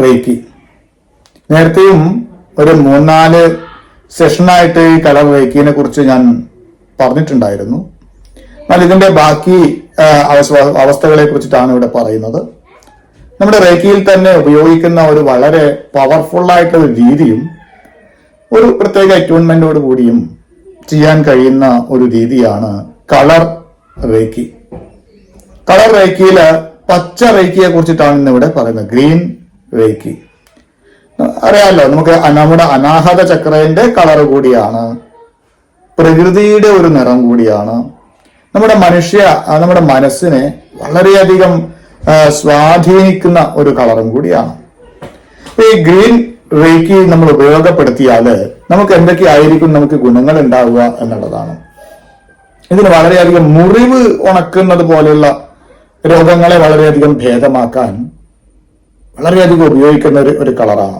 Reiki. നേരത്തെയും ഒരു 3-4 സെഷനായിട്ട് ഈ കളർ റേക്കിനെ കുറിച്ച് ഞാൻ പറഞ്ഞിട്ടുണ്ടായിരുന്നു. എന്നാൽ ഇതിന്റെ ബാക്കി അവസ്ഥകളെ കുറിച്ചിട്ടാണ് ഇവിടെ പറയുന്നത്. നമ്മുടെ റേക്കിയിൽ തന്നെ ഉപയോഗിക്കുന്ന ഒരു വളരെ പവർഫുൾ ആയിട്ടുള്ള ഒരു രീതിയും ഒരു പ്രത്യേക അറ്റ്യൂൺമെന്റോട് കൂടിയും ചെയ്യാൻ കഴിയുന്ന ഒരു രീതിയാണ് കളർ റേക്കി. കളർ റേക്കിയില് പച്ച റേക്കിയെ കുറിച്ചിട്ടാണ് ഇന്ന് ഇവിടെ പറയുന്നത്, ഗ്രീൻ റേക്കി. അറിയാമല്ലോ, നമുക്ക് നമ്മുടെ അനാഹത ചക്രന്റെ കളർ കൂടിയാണ്, പ്രകൃതിയുടെ ഒരു നിറം കൂടിയാണ്, നമ്മുടെ മനസ്സിനെ വളരെയധികം സ്വാധീനിക്കുന്ന ഒരു കളറും കൂടിയാണ്. ഈ ഗ്രീൻ റേക്കി നമ്മൾ ഉപയോഗപ്പെടുത്തിയാൽ നമുക്ക് എന്തൊക്കെയായിരിക്കും നമുക്ക് ഗുണങ്ങൾ ഉണ്ടാവുക എന്നുള്ളതാണ്. ഇതിന് വളരെയധികം മുറിവ് ഉണക്കുന്നത് പോലെയുള്ള രോഗങ്ങളെ വളരെയധികം ഭേദമാക്കാൻ വളരെയധികം ഉപയോഗിക്കുന്ന ഒരു കളറാണ്.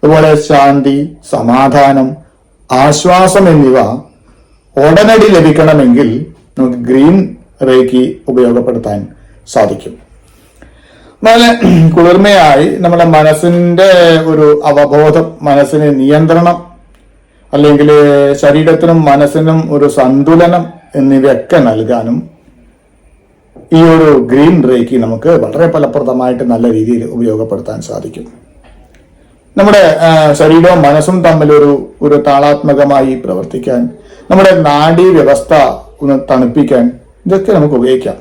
അതുപോലെ ശാന്തി, സമാധാനം, ആശ്വാസം എന്നിവ ഉടനടി ലഭിക്കണമെങ്കിൽ നമുക്ക് ഗ്രീൻ റേക്കി ഉപയോഗപ്പെടുത്താൻ സാധിക്കും. വളരെ കുളിർമയായി നമ്മുടെ മനസ്സിന്റെ ഒരു അവബോധം, മനസ്സിന് നിയന്ത്രണം, അല്ലെങ്കിൽ ശരീരത്തിനും മനസ്സിനും ഒരു സന്തുലനം എന്നിവയൊക്കെ നൽകാനും ഈ ഒരു ഗ്രീൻ റേക്കി നമുക്ക് വളരെ ഫലപ്രദമായിട്ട് നല്ല രീതിയിൽ ഉപയോഗപ്പെടുത്താൻ സാധിക്കും. നമ്മുടെ ശരീരവും മനസ്സും തമ്മിൽ ഒരു താളാത്മകമായി പ്രവർത്തിക്കാൻ, നമ്മുടെ നാഡീ വ്യവസ്ഥ ഒന്ന് തണുപ്പിക്കാൻ, ഇതൊക്കെ നമുക്ക് ഉപയോഗിക്കാം.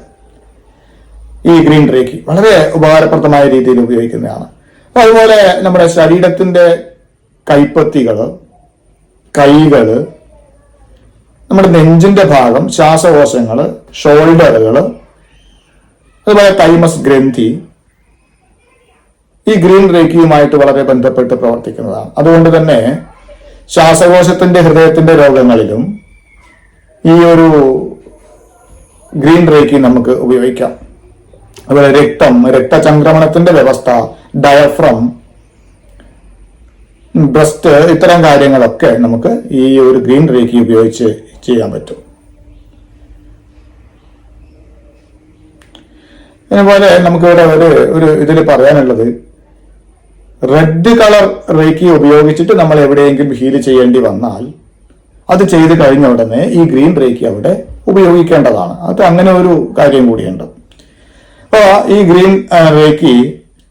ഈ ഗ്രീൻ റേക്കി വളരെ ഉപകാരപ്രദമായ രീതിയിൽ ഉപയോഗിക്കുന്നതാണ്. അതുപോലെ നമ്മുടെ ശരീരത്തിന്റെ കൈപ്പത്തികള്, കൈകള്, നമ്മുടെ നെഞ്ചിന്റെ ഭാഗം, ശ്വാസകോശങ്ങള്, ഷോൾഡറുകള്, അതുപോലെ തൈമസ് ഗ്രന്ഥി ഈ ഗ്രീൻ റേക്കിയുമായിട്ട് വളരെ ബന്ധപ്പെട്ട് പ്രവർത്തിക്കുന്നതാണ്. അതുകൊണ്ട് തന്നെ ശ്വാസകോശത്തിന്റെ, ഹൃദയത്തിന്റെ രോഗങ്ങളിലും ഈ ഒരു ഗ്രീൻ റേക്കി നമുക്ക് ഉപയോഗിക്കാം. അതുപോലെ രക്തചംക്രമണത്തിന്റെ വ്യവസ്ഥ, ഡയഫ്രം, ബ്രസ്റ്റ്, ഇത്തരം കാര്യങ്ങളൊക്കെ നമുക്ക് ഈ ഒരു ഗ്രീൻ റേക്കി ഉപയോഗിച്ച് ചെയ്യാൻ പറ്റും. അതുപോലെ നമുക്കിവിടെ ഒരു ഇതിൽ പറയാനുള്ളത്, റെഡ് കളർ റേക്കി ഉപയോഗിച്ചിട്ട് നമ്മൾ എവിടെയെങ്കിലും ഹീൽ ചെയ്യേണ്ടി വന്നാൽ അത് ചെയ്ത് കഴിഞ്ഞ ഉടനെ ഈ ഗ്രീൻ റേക്കി അവിടെ ഉപയോഗിക്കേണ്ടതാണ്. അത് അങ്ങനെ ഒരു കാര്യം കൂടിയുണ്ട്. അപ്പോൾ ഈ ഗ്രീൻ റേക്കി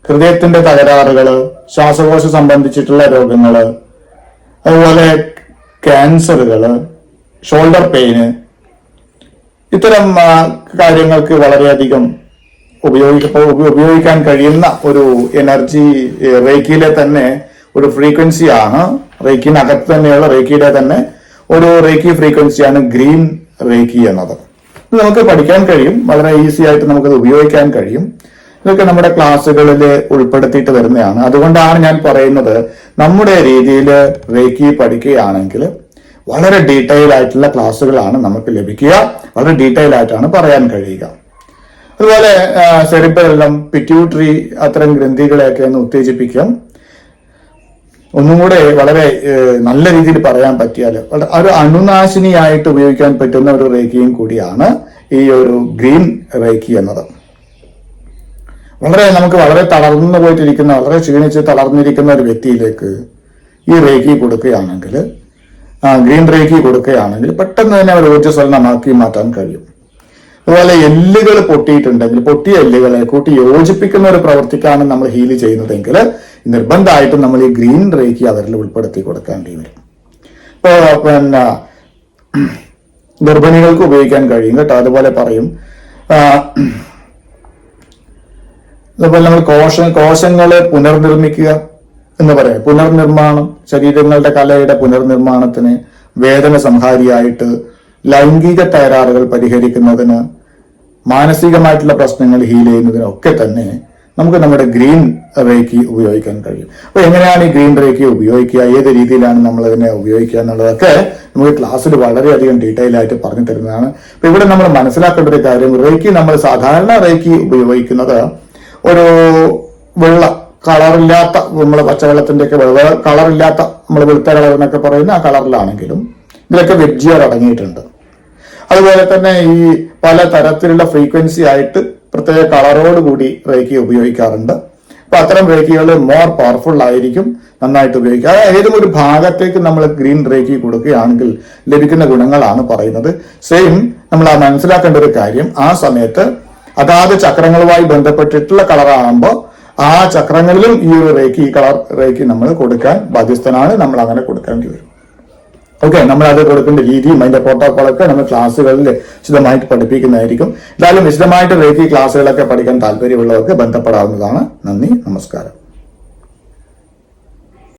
ഹൃദയത്തിന്റെ തകരാറുകള്, ശ്വാസകോശ സംബന്ധിച്ചിട്ടുള്ള രോഗങ്ങള്, അതുപോലെ ക്യാൻസറുകള്, ഷോൾഡർ പെയിന്, ഇത്തരം കാര്യങ്ങൾക്ക് വളരെയധികം ഉപയോഗിക്കാൻ കഴിയുന്ന ഒരു എനർജി റേക്കിയിലെ തന്നെ ഒരു ഫ്രീക്വൻസിയാണ്. റേക്കിനകത്ത് തന്നെയുള്ള റേക്കിയുടെ തന്നെ ഒരു റേക്കി ഫ്രീക്വൻസിയാണ് ഗ്രീൻ റേക്കി എന്നത്. ഇത് നമുക്ക് പഠിക്കാൻ കഴിയും, വളരെ ഈസി ആയിട്ട് നമുക്കത് ഉപയോഗിക്കാൻ കഴിയും. ഇതൊക്കെ നമ്മുടെ ക്ലാസ്സുകളിൽ ഉൾപ്പെടുത്തിയിട്ട് വരുന്നതാണ്. അതുകൊണ്ടാണ് ഞാൻ പറയുന്നത്, നമ്മുടെ രീതിയിൽ റേക്കി പഠിക്കുകയാണെങ്കിൽ വളരെ ഡീറ്റെയിൽ ആയിട്ടുള്ള ക്ലാസ്സുകളാണ് നമുക്ക് ലഭിക്കുക, വളരെ ഡീറ്റെയിൽ ആയിട്ടാണ് പറയാൻ കഴിയുക. അതുപോലെ സെറിബെല്ലം, പിറ്റ്യൂട്ടറി, അത്തരം ഗ്രന്ഥികളെയൊക്കെ ഒന്ന് ഉത്തേജിപ്പിക്കാം. ഒന്നും കൂടെ വളരെ നല്ല രീതിയിൽ പറയാൻ പറ്റിയാൽ ഒരു അണുനാശിനിയായിട്ട് ഉപയോഗിക്കാൻ പറ്റുന്ന ഒരു റേക്കിയും കൂടിയാണ് ഈ ഒരു ഗ്രീൻ റേക്കി എന്നത്. നമുക്ക് വളരെ തളർന്നു പോയിട്ടിരിക്കുന്ന, വളരെ ക്ഷീണിച്ച് തളർന്നിരിക്കുന്ന ഒരു വ്യക്തിയിലേക്ക് ഈ റേക്കി കൊടുക്കുകയാണെങ്കിൽ, ഗ്രീൻ റേക്കി കൊടുക്കുകയാണെങ്കിൽ പെട്ടെന്ന് തന്നെ അവർ ഊർജ്ജസ്വലനമാക്കി മാറ്റാൻ കഴിയും. അതുപോലെ എല്ലുകൾ പൊട്ടിയിട്ടുണ്ടെങ്കിൽ പൊട്ടിയ എല്ലുകളെ കൂട്ടി യോജിപ്പിക്കുന്ന ഒരു പ്രവർത്തിക്കാണ് നമ്മൾ ഹീൽ ചെയ്യുന്നതെങ്കിൽ നിർബന്ധമായിട്ടും നമ്മൾ ഈ ഗ്രീൻ റേക്കി അവരിൽ ഉൾപ്പെടുത്തി കൊടുക്കേണ്ടി വരും. ഇപ്പോ ഗർഭിണികൾക്ക് ഉപയോഗിക്കാൻ കഴിയും കേട്ടോ. അതുപോലെ പറയും, അതുപോലെ നമ്മൾ കോശങ്ങളെ പുനർനിർമ്മിക്കുക എന്ന് പറയാം. പുനർനിർമ്മാണം, ശരീരങ്ങളുടെ കലയുടെ പുനർനിർമ്മാണത്തിന്, വേദന സംഹാരിയായിട്ട്, ലൈംഗിക തകരാറുകൾ പരിഹരിക്കുന്നതിന്, മാനസികമായിട്ടുള്ള പ്രശ്നങ്ങൾ ഹീൽ ചെയ്യുന്നതിനൊക്കെ തന്നെ നമുക്ക് നമ്മുടെ ഗ്രീൻ റേക്കി ഉപയോഗിക്കാൻ കഴിയും. അപ്പൊ എങ്ങനെയാണ് ഈ ഗ്രീൻ റേക്കി ഉപയോഗിക്കുക, ഏത് രീതിയിലാണ് നമ്മൾ അതിനെ ഉപയോഗിക്കുക എന്നുള്ളതൊക്കെ നമുക്ക് ക്ലാസ്സിൽ വളരെയധികം ഡീറ്റെയിൽ ആയിട്ട് പറഞ്ഞു തരുന്നതാണ്. അപ്പൊ ഇവിടെ നമ്മൾ മനസ്സിലാക്കേണ്ട ഒരു കാര്യം, റേക്കി നമ്മൾ സാധാരണ റേക്കി ഉപയോഗിക്കുന്നത് ഒരു വെള്ള കളറില്ലാത്ത, നമ്മളെ പച്ചവെള്ളത്തിന്റെ ഒക്കെ കളറില്ലാത്ത, നമ്മൾ വെളുത്ത കളർ എന്നൊക്കെ പറയുന്ന ആ കളറിലാണെങ്കിലും ഇതിലൊക്കെ വെബ്ജിയർ അടങ്ങിയിട്ടുണ്ട്. അതുപോലെ തന്നെ ഈ പല തരത്തിലുള്ള ഫ്രീക്വൻസി ആയിട്ട് പ്രത്യേക കളറോട് കൂടി റേക്കി ഉപയോഗിക്കാറുണ്ട്. അപ്പൊ അത്തരം റേക്കികൾ മോർ പവർഫുൾ ആയിരിക്കും, നന്നായിട്ട് ഉപയോഗിക്കുക. ഏതും ഒരു ഭാഗത്തേക്ക് നമ്മൾ ഗ്രീൻ റേക്കി കൊടുക്കുകയാണെങ്കിൽ ലഭിക്കുന്ന ഗുണങ്ങളാണ് പറയുന്നത്. സെയിം നമ്മൾ മനസ്സിലാക്കേണ്ട ഒരു കാര്യം, ആ സമയത്ത് അതാത് ചക്രങ്ങളുമായി ബന്ധപ്പെട്ടിട്ടുള്ള കളറാകുമ്പോൾ ആ ചക്രങ്ങളിലും ഈ ഒരു റേക്കി, ഈ കളർ റേക്കി നമ്മൾ കൊടുക്കാൻ ബാധ്യസ്ഥനാണ്. നമ്മൾ അങ്ങനെ കൊടുക്കേണ്ടി വരും. ഓക്കെ, നമ്മൾ അത് കൊടുക്കേണ്ട രീതിയും അതിന്റെ പ്രോട്ടോകോളൊക്കെ നമ്മൾ ക്ലാസ്സുകളിൽ വിശദമായിട്ട് പഠിപ്പിക്കുന്നതായിരിക്കും. എന്തായാലും വിശദമായിട്ട് റേക്കി ക്ലാസ്സുകളൊക്കെ പഠിക്കാൻ താല്പര്യമുള്ളവർക്ക് ബന്ധപ്പെടാവുന്നതാണ്. നന്ദി, നമസ്കാരം.